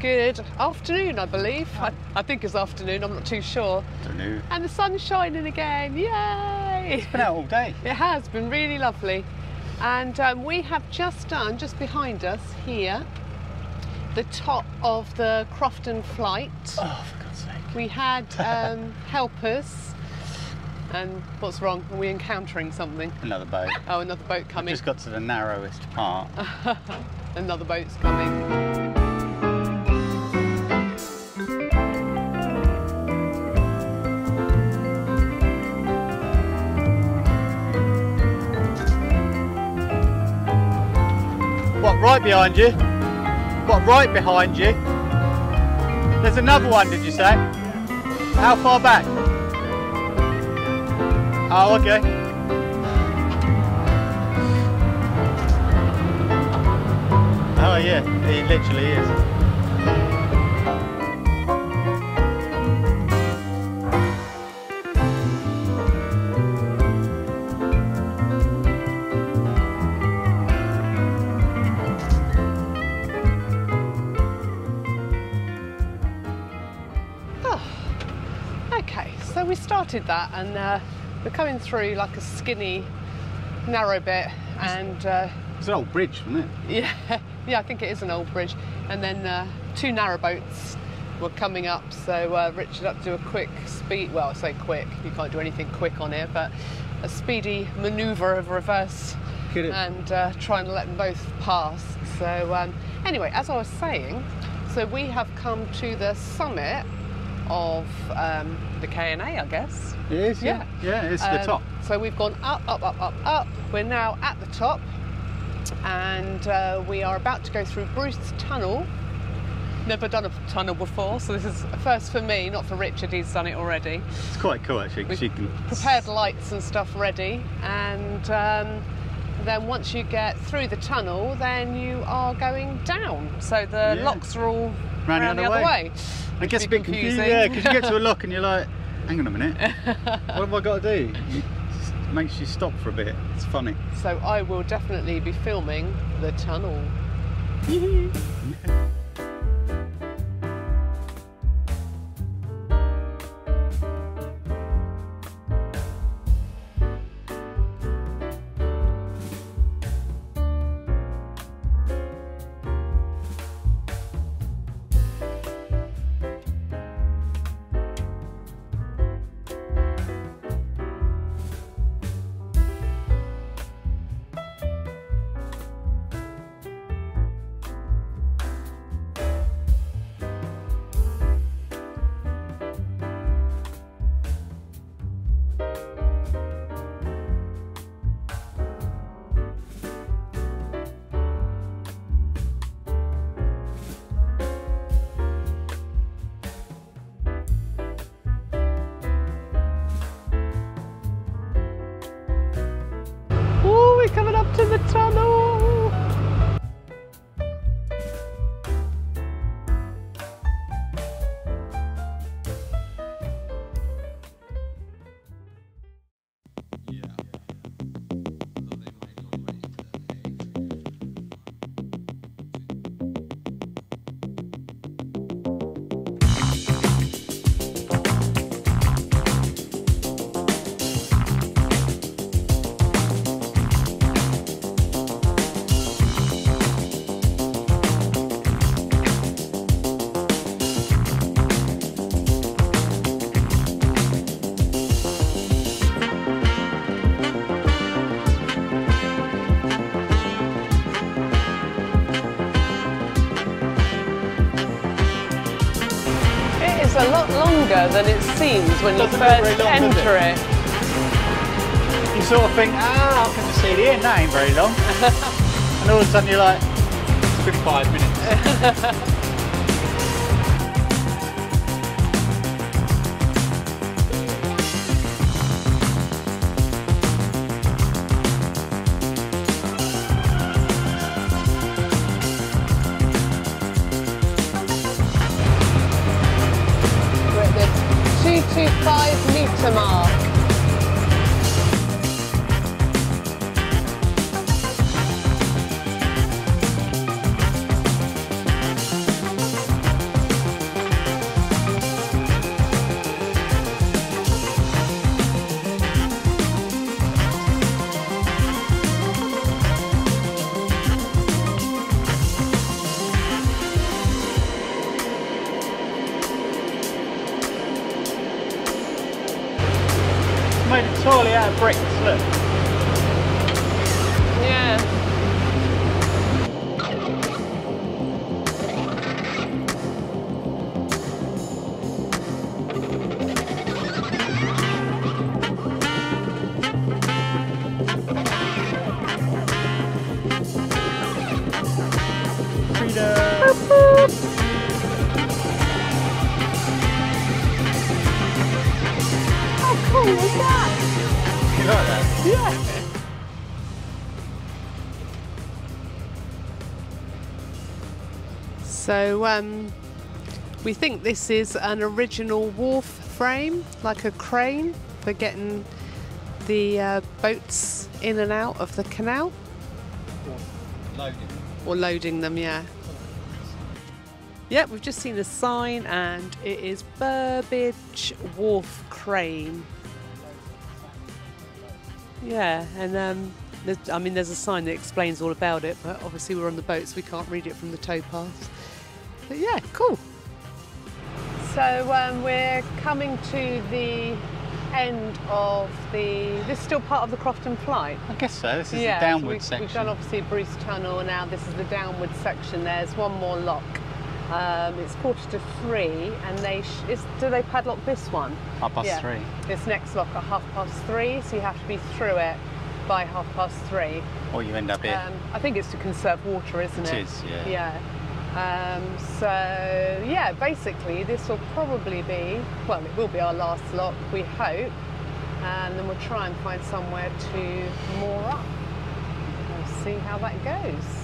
Good afternoon, I believe. I think it's afternoon, I'm not too sure. Afternoon. And the sun's shining again, yay! It's been out all day. It has been really lovely. And we have just done, just behind us here, the top of the Crofton Flight. Oh, for God's sake. We had helpers. And what's wrong? Are we encountering something? Another boat. Oh, another boat coming. We've just got to the narrowest part. Another boat's coming. What, right behind you? What, right behind you? There's another one, did you say? How far back? Oh, okay. Oh yeah, he literally is. Okay, so we started that and we're coming through like a skinny, narrow bit and... It's an old bridge, isn't it? Yeah, I think it is an old bridge. And then two narrow boats were coming up, so Richard had to do a quick speed, well I say quick, you can't do anything quick on here, but a speedy manoeuvre of reverse and trying to let them both pass. So anyway, as I was saying, so we have come to the summit of the K&A, I guess. It is, yeah. Yeah, it's the top. So we've gone up, up, up, up, up. We're now at the top and we are about to go through Bruce Tunnel. Never done a tunnel before, so this is a first for me, not for Richard, he's done it already. It's quite cool actually, because you can... Prepared lights and stuff ready, and then once you get through the tunnel, then you are going down. So the locks are all round the other way. It gets a bit confusing, yeah, because you get to a lock and you're like, hang on a minute, what have I got to do? It just makes you stop for a bit. It's funny. So I will definitely be filming the tunnel. Coming up to the tunnel. a lot longer than it seems when you Doesn't look very first long, does enter it? it. You sort of think, I can just see the end, that ain't very long. And all of a sudden you're like, it's been 5 minutes. We're at the 225 metre mark. Made entirely out of bricks, look. Yeah. How cool is that? You like that? Yeah. So we think this is an original wharf frame, like a crane for getting the boats in and out of the canal. Or loading them, yeah. Yep, we've just seen a sign and it is Burbage Wharf Crane. Yeah, and there's a sign that explains all about it, but obviously we're on the boat so we can't read it from the towpath. But yeah, cool. So we're coming to the end of this is still part of the Crofton Flight. I guess so, this is Yeah, the downward we've section. done obviously Bruce Tunnel, and now this is the downward section. There's one more lock. It's 3:45, and do they padlock this one? 3:30. This next lock at 3:30, so you have to be through it by 3:30. Or you end up here. I think it's to conserve water, isn't it? It is, yeah. Yeah. So yeah, basically this will probably be, well, it will be our last lock, we hope, and then we'll try and find somewhere to moor up. We'll see how that goes.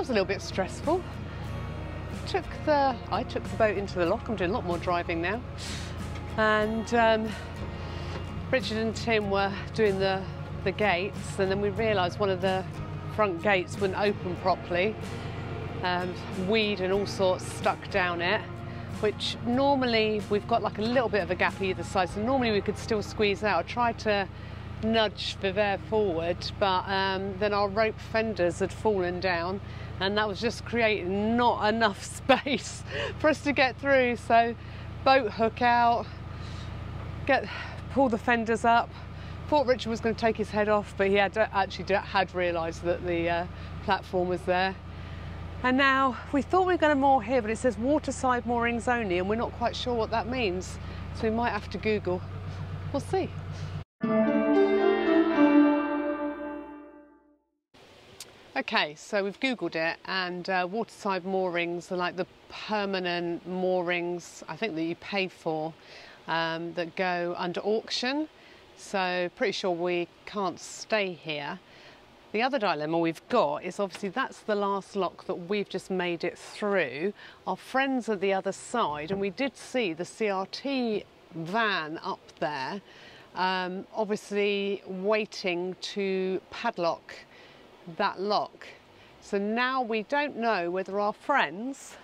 A little bit stressful. I took the boat into the lock. I'm doing a lot more driving now, and Richard and Tim were doing the gates, and then we realised one of the front gates wouldn't open properly. Weed and all sorts stuck down it, which normally we've got like a little bit of a gap either side, so normally we could still squeeze out. I tried to nudge Vivair forward, but then our rope fenders had fallen down, and that was just creating not enough space for us to get through. So boat hook out, pull the fenders up. Thought Richard was going to take his head off, but he had realised that the platform was there. And now we thought we were going to moor here, but it says waterside moorings only, and we're not quite sure what that means. So we might have to Google. We'll see. Okay, so we've Googled it, and waterside moorings are like the permanent moorings, I think, that you pay for, that go under auction. So pretty sure we can't stay here. The other dilemma we've got is obviously that's the last lock that we've just made it through. Our friends are the other side, and we did see the CRT van up there, obviously waiting to padlock that lock. So now we don't know whether our friends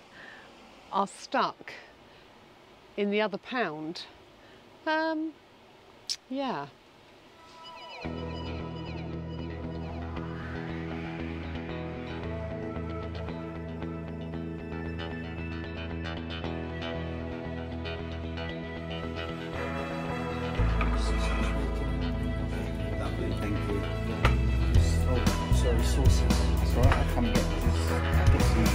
are stuck in the other pound. Yeah. Lovely, thank you. Oh, sorry, sauces. That's all right, I'll come get this. Get some.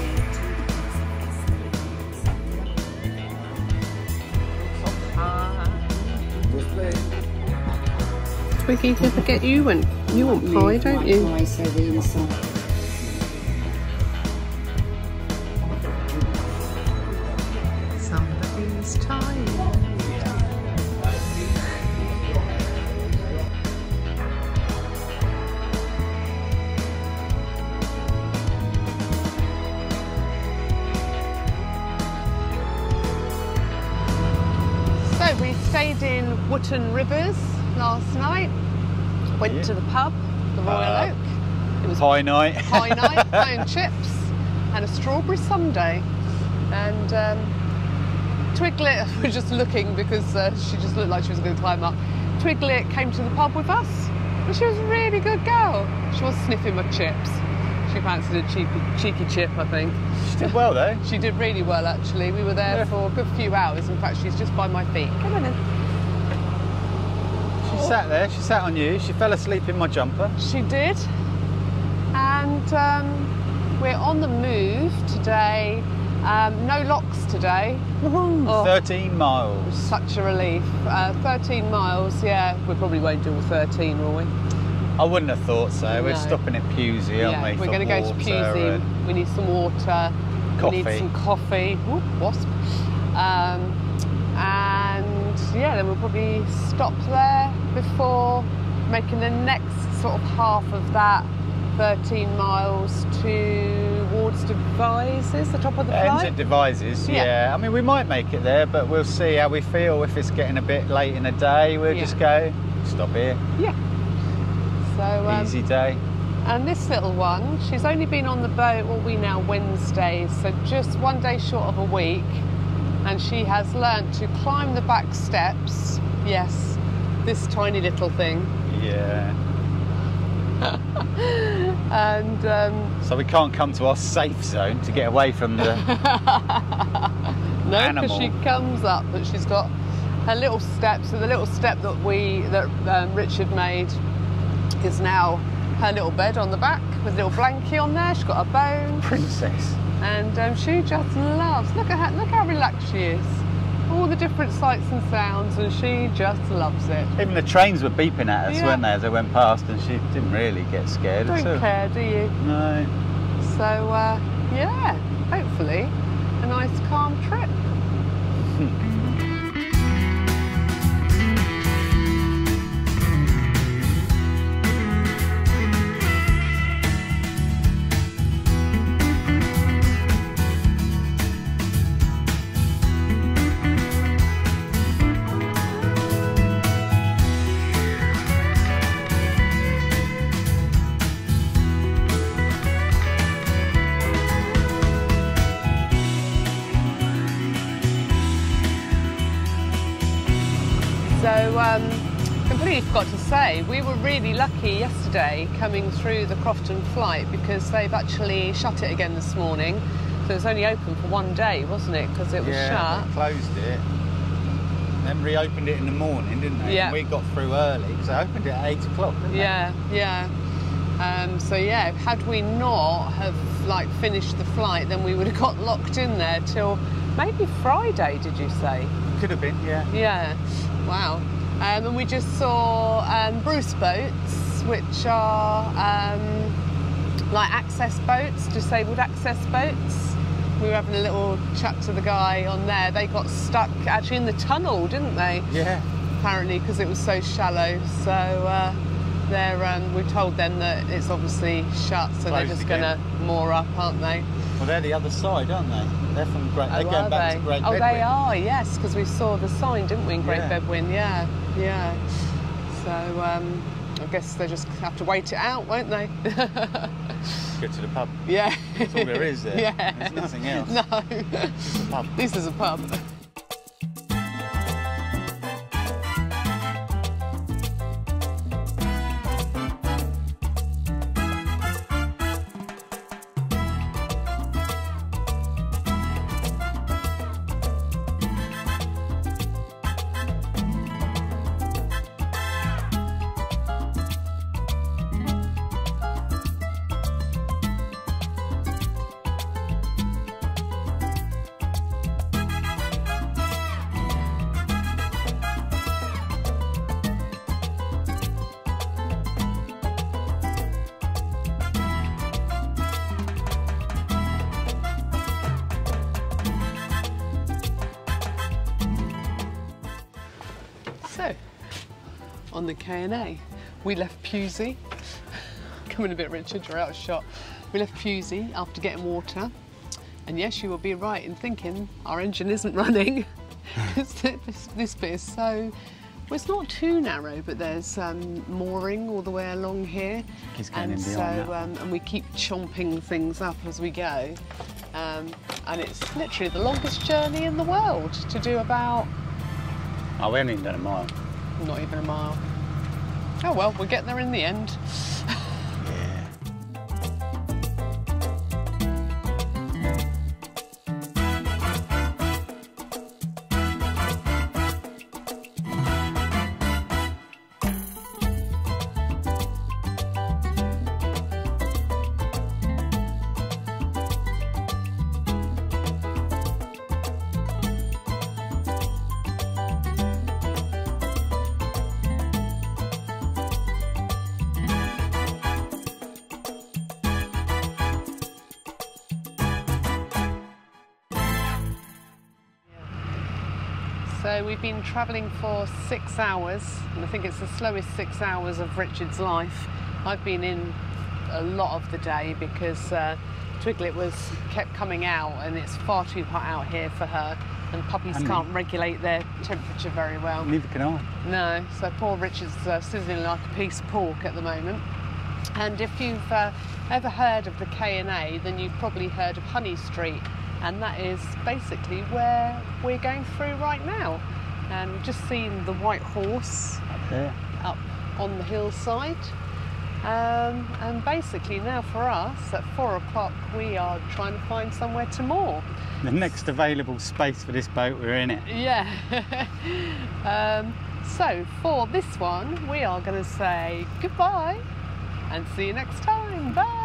Twiggy, never get you want pie, don't you? Nice over the inside. Somebody's tired. So we stayed in Wootton Rivers last night. Went to the pub, the Royal Oak. It was Pie night. Pie night, pie and chips, and a strawberry sundae. And Twiglet was just looking because she just looked like she was going to climb up. Twiglet came to the pub with us, and she was a really good girl. She was sniffing my chips. She fancied a cheeky chip, I think. She did well though. She did really well, actually. We were there for a good few hours. In fact, she's just by my feet. Come on in. She sat there, she sat on you, she fell asleep in my jumper. She did. And we're on the move today. No locks today. Oh, 13 miles. such a relief. 13 miles, yeah. We probably won't do all 13, will we? I wouldn't have thought so. We're No. stopping at Pewsey, aren't we? We're for going to go to water Pewsey. and We need some water. Coffee. We need some coffee. Ooh, wasp. And yeah, then we'll probably stop there before making the next sort of half of that 13 miles towards Devizes, the top of the ends flight. at Devizes, yeah. I mean, we might make it there, but we'll see how we feel. If it's getting a bit late in the day, we'll just go, stop here. Yeah. So Easy day. and this little one, she's only been on the boat, what are we now, Wednesdays, so just one day short of a week, and she has learnt to climb the back steps. Yes, this tiny little thing. Yeah. And So we can't come to our safe zone to get away from the no, animal. because she comes up, but she's got her little step. So the little step that Richard made is now her little bed on the back with a little blankie on there. She's got a bone, princess. and she just loves. Look at her. Look how relaxed she is. All the different sights and sounds, and she just loves it. Even the trains were beeping at us, Yeah. weren't they, as they went past, and she didn't really get scared at all. Don't care, do you? No. So yeah, hopefully a nice calm trip. What I forgot to say, we were really lucky yesterday coming through the Crofton Flight because they've actually shut it again this morning. So it was only open for one day, wasn't it? Because it was shut. They closed it. Then reopened it in the morning, didn't they? Yeah. And we got through early because they opened it at 8 o'clock, didn't they? Yeah. So yeah, had we not have like finished the flight, then we would have got locked in there till maybe Friday. Did you say? Could have been, yeah. Yeah. Wow. And we just saw Bruce boats, which are like access boats, disabled access boats. We were having a little chat to the guy on there. They got stuck actually in the tunnel, didn't they? Yeah. Apparently, because it was so shallow. So we told them that it's obviously shut, so they're just going to moor up, aren't they? Well, they're the other side, aren't they? They're from Great. They're going back to Great Bedouin. Bedouin. They are, yes, because we saw the sign, didn't we, in Great Bedouin? Yeah. So I guess they just have to wait it out, won't they? Go to the pub. Yeah. That's all there is there. Yeah. There's nothing else. No. It's a pub. This is a pub. So, on the K&A, we left Pusey. Come in a bit, Richard, you're out of shot. We left Pusey after getting water. And yes, you will be right in thinking our engine isn't running. This bit is so... Well, it's not too narrow, but there's mooring all the way along here. He's going and in so, behind that. and we keep chomping things up as we go. And it's literally the longest journey in the world to do about... Oh, we haven't even done a mile. Not even a mile. Oh well, we'll get there in the end. Yeah. So we've been travelling for 6 hours, and I think it's the slowest 6 hours of Richard's life. I've been in a lot of the day because Twiglet kept coming out, and it's far too hot out here for her, and puppies can't regulate their temperature very well. Neither can I. No, so poor Richard's sizzling like a piece of pork at the moment. And if you've ever heard of the K&A, then you've probably heard of Honey Street. And that is basically where we're going through right now. And we've just seen the White Horse Up there. up on the hillside. And basically now for us, at 4 o'clock, we are trying to find somewhere to moor. The next available space for this boat, we're in it. Yeah. So for this one, we are going to say goodbye and see you next time. Bye.